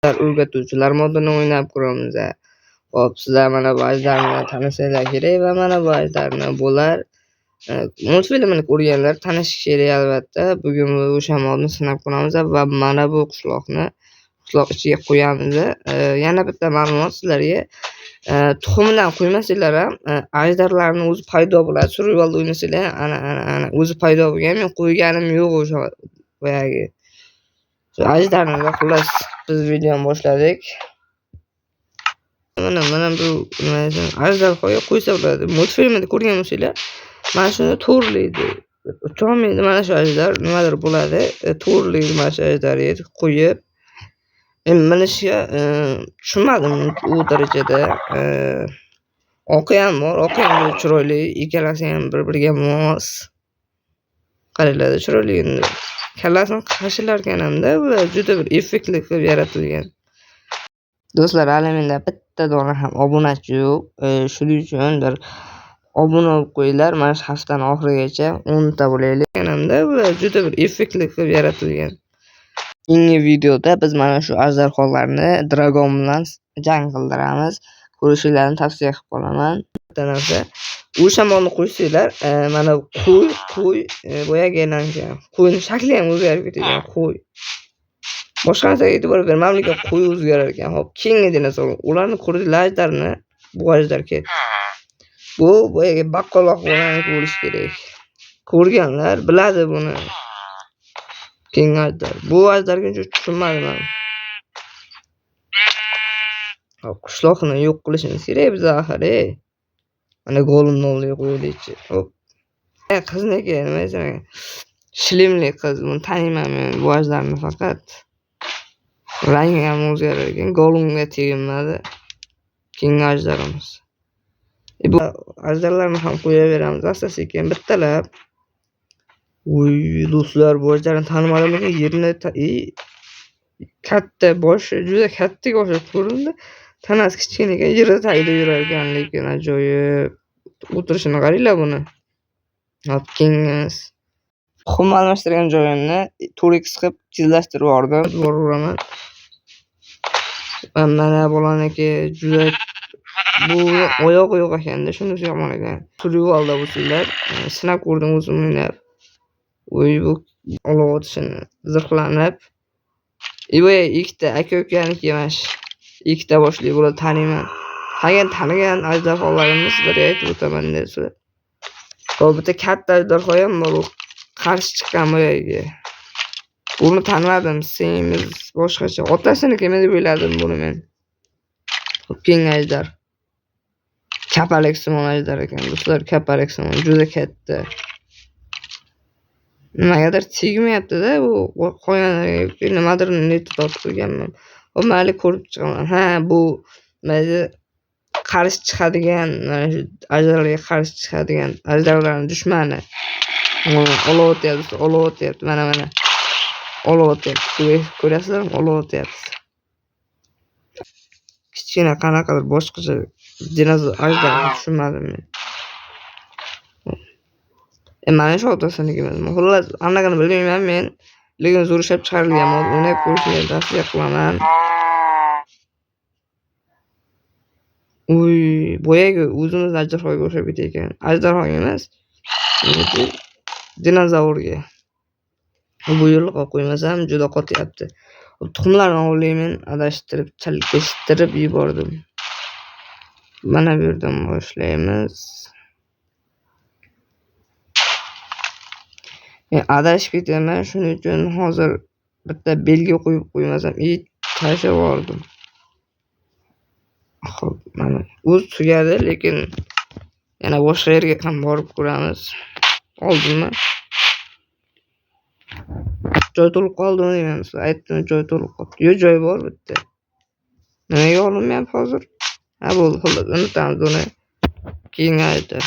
o'rgatuvchilar modini o'ynab ko'ramiz. Hop, sizlar mana bu ajdarni tanishinglar kerak va mana bu ajdarni bular multfilmini ko'rganlar tanishi kerak albatta. Bugun o'sha modni sinab ko'ramiz va mana bu qishloq ichiga qo'yamiz. Yana bitta ma'lumot sizlarga. Tuxumdan qo'ymasanglar ham ajdarlarning o'zi paydo bo'ladi. Survivalda o'ynasanglar ana o'zi paydo bo'lgan. Men qo'yganim yo'q o'sha boyagi. Ajdarni xullas biz videoni boshladik. Mana bu ajdarhoga qo'ysa bo'ladi. Multfilmda ko'rgan bo'lsanglar, mana shuni to'rlaydi. Ucholmaydi mana shu ajdar nimadir bo'ladi. To'rlaydi mana shu ajdarga qo'yib. Mana shu tushunmadim u darajada. Oqi ham bor, oqi ham chiroyli, ikkalasi ham bir-biriga mos. Qaranglar, chiroyli endi. Kallasini qashilarkan hamda bular juda bir effektli qilib yaratilgan. Do'stlar, hali menda bitta dona ham obunachi yo'q. Shuning uchun bir obuna bo'lib qo'yinglar. Mana shu haftaning oxirigacha 10 ta bo'laylik. Hamda bular juda bir effektli qilib yaratilgan. Keyingi videoda biz mana shu ajdarholarni dragon bilan jang qildiramiz. Ko'rishinglarni tavsiya qilib qolaman. Bitta narsa, o'sha modni qo'ysanglar, mana qo'y boyaga aylangan. Qo'yning shakli ham o'zgarib ketgan, qo'y. Boshqa narsaga e'tibor bermamlikka qo'y o'zgarar ekan. Hop, keyingi dinozavr. Ularni ko'rdinglar, ajdarni, bu ajdar ketdi. Bu boyaga baqqaloq bo'lishi kerak. Ko'rganlar biladi buni. Keyingi ajdar. Bu ajdarga tushunmadim men. Hop, qishloqni yo'q qilishimiz kerak biz axir. Mana golimni oldiga qo'yaylik. Hop. Qizniki nima desam, shlimli qiz. Buni taniyman men bu ajdarni faqat. Rangi ham o'zgarar ekan. Golimga teginmadi. Keyingi ajdarimiz. Bu ajdarlarni ham qo'yaveramiz asta-sekin bittalab. Uy, do'stlar, bu ajdarni tanimadim lekin yerni katta boshi juda kattaga o'xshab ko'rindi. Tanasi kichkina ekan, yerda tagida yurar ekan, lekin ajoyib. O'tirishini qaranglar buni. Hop, kengimiz. Tuxum almashtirgan joyini 4x qilib tezlashtirib yubordim. Uraman. Mana bolaniki juda bu oyog'i yo'q ekanda, shunisi yomon ekan. Survivalda bo'lsanglar, sinab ko'rdim o'zim o'ynab. Uy, bu olov otishini zirhlanib. Bu ikkita aka-ukaniki emas. Ikkita boshli bo'ladi, taniyman. Tanigan ajdarholarimiz sizlarga aytib o'taman desa. Hop, bitta katta ajdarho ham bor, u qarshi chiqqan boyaga. Buni tanimadim, semiz boshqacha. Otasiniki deb o'yladim buni men. Hop, keyingi ajdar. Kapalak simon ajdar ekan. Do'stlar, kapalak simon juda katta. Nimagadir tegmayapti-da, bu qo'yaniga nimadir netib tortib qo'yganman. Hop, mayli ko'rib chiqaman. Ha, bu mayli qarshi chiqadigan, mana shu ajdarlarga qarshi chiqadigan ajdarlarning dushmani. Olov o'tyapti, olov o'tyapti. Mana. Olov o'tyapti. Ko'rasizlarmi? Olov o'tyapti. Kichkina qanaqadir boshqacha dinozavr ajdar tushunmadim men. Mana shu otasiniki emas. Xullas, anaqani bilmayman men, lekin zo'r ishlab chiqarilgan mod. Uni ko'rishni tavsiya qilaman. Uy, boyaga o'zimiz ajdarhoga o'xshab ketayotgan. Ajdarhoga emas, dinozavrga. Bu yo'lga qo'ymasam juda qotyapti. Tuxumlarni olmayman, adashtirib, chalkashtirib yubordim. Mana bu yerdan boshlaymiz. Men adashib ketaman, shuning uchun hozir bitta belgi qo'yib qo'ymasam, tashlab yubordim. Xo'p, mana o'z tugadi, lekin yana boshqa yerga ham borib ko'ramiz. Oldimmi? Joy to'lib qoldimi deyman. Aytdim, joy to'lib qoldi. Yo'q, joy bor bitta. Nimaga olinmayapti hozir? Ha, bo'ldi, xullas, unutamiz uni. Keyingi ajdar.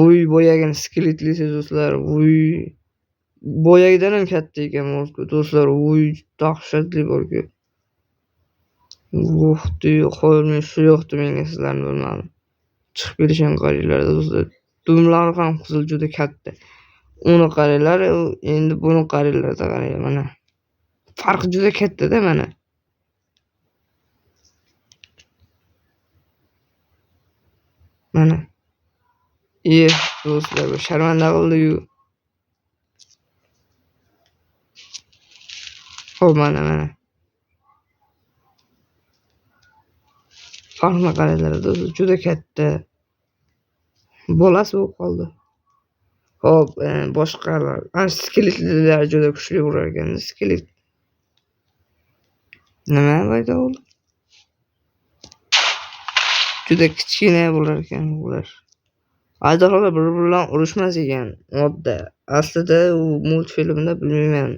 Uy, boyagini skeletli do'stlar. Uy, boyagidan ham katta ekan do'stlar. Uy, dahshatli borku. Qo'yilmay shu yo'qdi menga, sizlarni bilmadim. Chiqib kelishini qaranglar do'stlar. Dumlari ham qizil juda katta. Uni qaranglar, endi buni qaranglar, qaranglar mana. farqi juda katta-da mana. Mana. Do'stlar, sharmanda qildi-yu. Xo'p, mana. Farqni qaranglar, do'stlar, juda katta. Bolasi bo'lib qoldi. Xo'p, boshqalar. Skeletlar juda kuchli urar ekan. Skelet. Nima paydo bo'ldi? Juda kichkina bo'lar ekan ular. Ajdarholar bir-biri bilan urushmas ekan. Modda. Aslida u multfilmda bilmayman.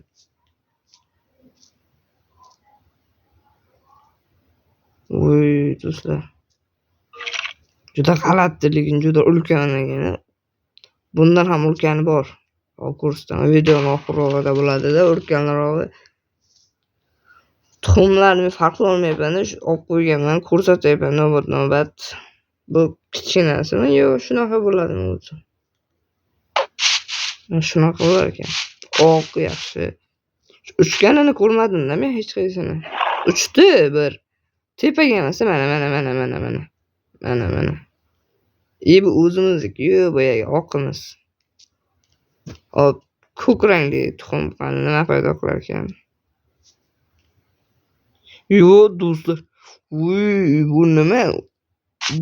Voy do'stlar. Juda g'alati, lekin juda ulkan ekan. Bundan ham ulkani bor. Kursdan videoni oxirida bo'ladi-da, ulkanlarog'i. Tuxumlarni farqli olmayapman, olib qo'yganman, ko'rsatyapman navbat. Bu kichkinasimi? Yo'q, shunaqa bo'ladimi o'zi? Shunaqa bo'lar ekan. Oq yaxshi. Uchganini ko'rmadim-da men hech qaysini. Uchdi bir. Tepaga emas, mana. Bu o'zimizniki-yu, boyagi oqimiz. Hop, ko'k rangli tuxum qani nima paydo qilar ekan? Yo'q, do'stlar. Voy, bu nima?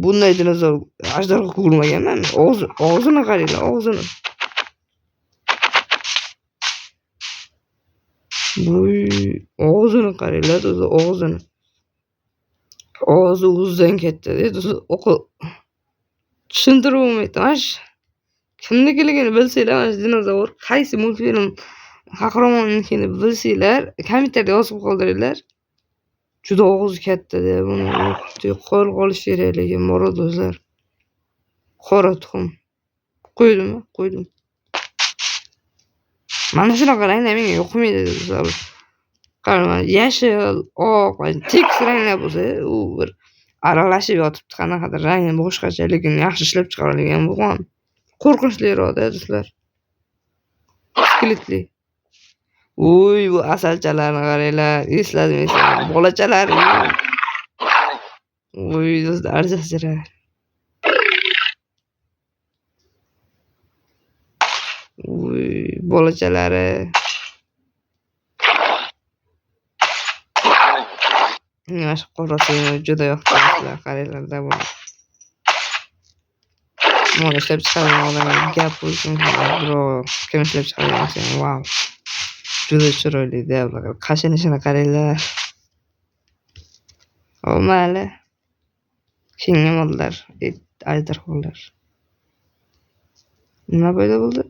Bunday dinozavr ajdarho ko'rmaganman. Og'zini qaranglar, og'zini. Voy, og'zini qaranglar, do'stlar, og'zini. Og'zi o'zidan katta-da, do'stlar. Tushuntirib bo'lmaydi. Kimnikiligini bilsanglar, mana dinozavr qaysi multfilm qahramonikini bilsanglar, kommentariyada yozib qoldiringlar. Juda og'zi katta-da, buni qo'yib qolish kerakligi bor do'stlar. Qora tuxum. Qo'ydim. Mana shunaqa ranglar menga yoqmaydi do'stlar. Qarang, yashil, oq, tekis ranglar bo'lsa, u bir aralashib yotibdi, qanaqadir rangi boshqacha, lekin yaxshi ishlab chiqarilgan bo'lgan. Qo'rqinchliroq-da do'stlar. Skeletli. Voy, bu asalchalarni qaranglar, esladim. Bolachalar. Voy, do'stlar, arzasira. Voy, bolachalari. Mana shu qorasini juda yoqtiribsizlar, qaranglar-da buni. Mana ishlab chiqargan odamga gap bo'lsin, biroq kim ishlab chiqargan ekan? Wow. Juda chiroyli-da, bular. Qashinishini qaranglar. Mayli. Keyingi modlar, ajdarholar. Nima paydo bo'ldi?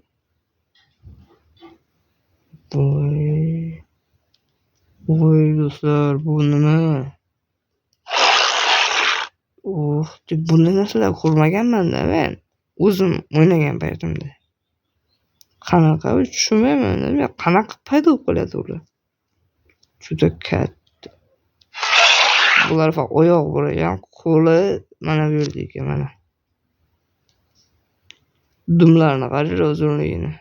Voy do'stlar, bu nima? Bunday narsalar ko'rmaganman-da men. O'zim o'ynagan paytimda. Qanaqa tushunmayman. Qanaqa paydo bo'lib qoladi ular? Juda katta. Bular faqat oyoq bo'lgan, qo'li mana bu yerda ekan, mana. Dumlarni qaranglar uzunligini.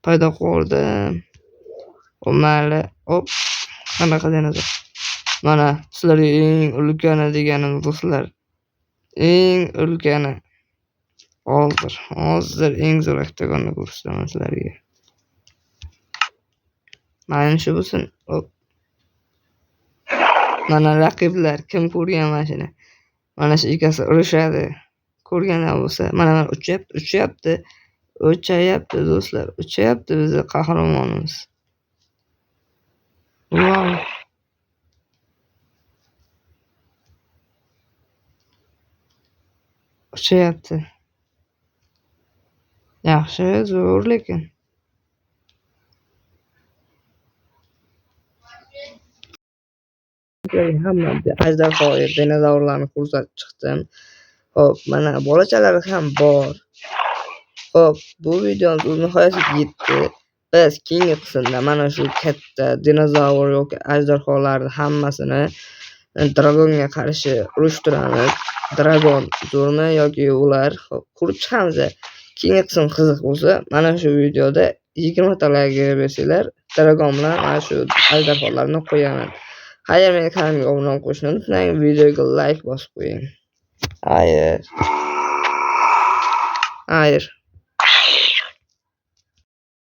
Paydo qildim. Mayli, hop. Qanaqa dinozavr? Mana sizlarga eng ulkani deganim do'stlar. Eng ulkani. Hozir eng zo'r oktagonni ko'rsataman sizlarga. Mana shu bo'lsin. Hop. Mana raqiblar kim ko'rgan mashina? Mana shu ikkasi urushadi. Ko'rganlar bo'lsa, mana uchyapti do'stlar. Uchyapti bizning qahramonimiz. Wow. Uchyapti. Yaxshi, zo'r lekin. Hamma ajdarho dinozavrlarni ko'rsatib chiqdim. Hop, mana bolachalari ham bor. Hop, bu videomiz o'z nihoyasiga yetdi. Biz keyingi qismda mana shu katta dinozavr yoki ajdarholarni hammasini dragonga qarshi urushtiramiz. Dragon zo'rmi yoki ular? Ko'rib chiqamiz. Keyingi qism qiziq bo'lsa, mana shu videoda 20 ta like bersanglar Telegramda mana shu ajdarholarni qo'yaman. Agar meni kanalimga obuna bo'lishni unutmang, videoga like bosib qo'ying. Xayr.